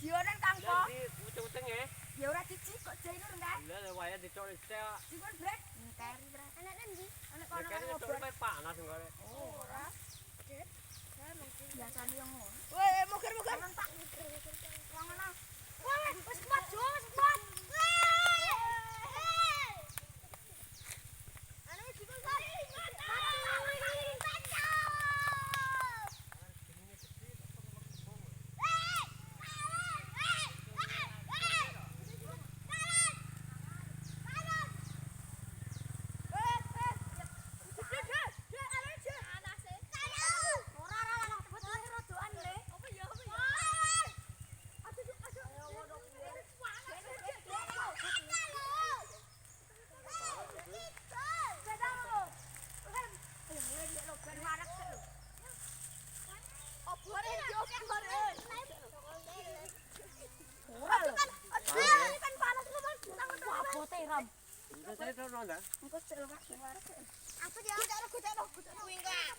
Videoan Kang Po. Uceng-uceng ya. Ya ora cici kok jane rendah. Lah waya dicok sel. Dikon brek. Kari bra. Anak ndi? Anak kono Kene ngobrol. cok panas ngore. Oh, ora. Biasane yo ngono. Weh, moger-moger. Pak. Wong ngono. Wah, wis kuat jo, wis kuat. Anu dikon sari. Saya tuh nonda. Apa dia? Gocek kuwi enggak.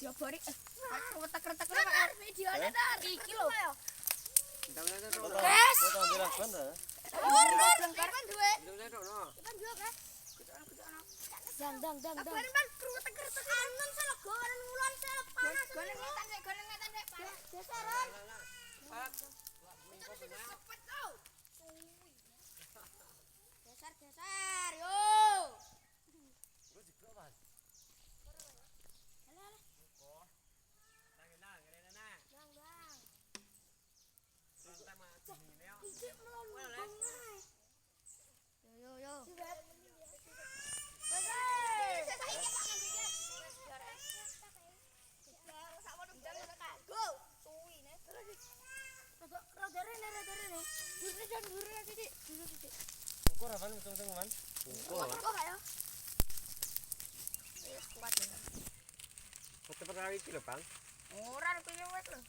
Yo bori. Retek-retek videone tar. Iki lho. Kes. Kan duwe. Dang dang dang dang. Bareng ban krutek-krutek anem selego orang ngulon selep panas. Goleng ngetan sik Pak. Geseran. Geser yo. Yo. Ukur apa nih teng man? Ukur. Cepet kali iki lho, Bang. Ora kuwi wet lho.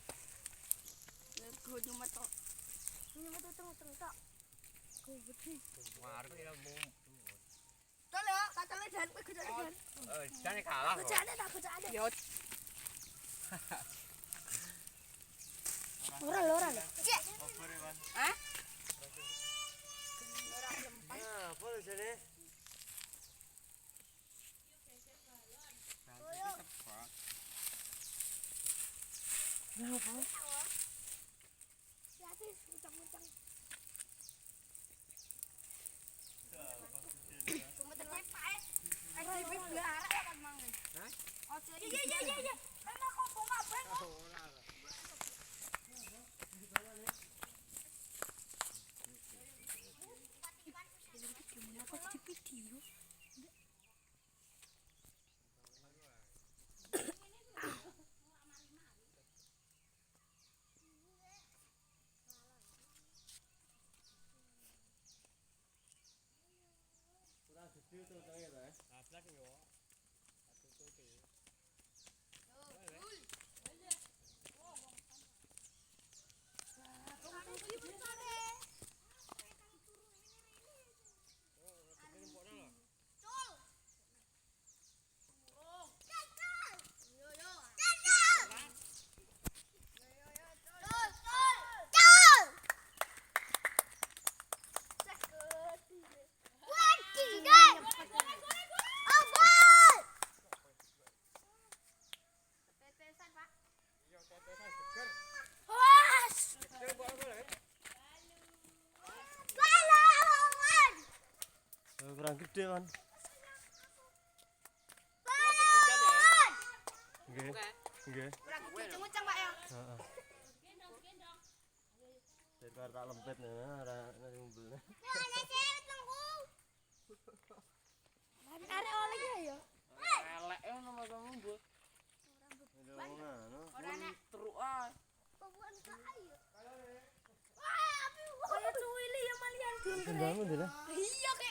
Lego nyumet tok. Nyumet teng tok. Go gede. War iki lho mum. Tol ya, katele dan kowe gede dan. Jane kalah kok. Bocane tak bocane. Yo. Ora lho. Cek. Opore, Bang. Hah? Ah, apa jane? Hati ucang-ucang. Sumeter pae. Ayo iki blarak ya kan mang. Hah? Ojo iya. Enak kok kabeh. Aku di video. Kurang gede to tenge ta. Ablak yo. Kurang gede kan. Nggih. Ucang-ucang Pak ya. Heeh. Daripada tak lempet ora ngumpul. Arek oleh ya. Elek ngono mas ngumpul. Ora nek Teruk ah. kaya cuwili ya malian Bangun deh lah. Iya kek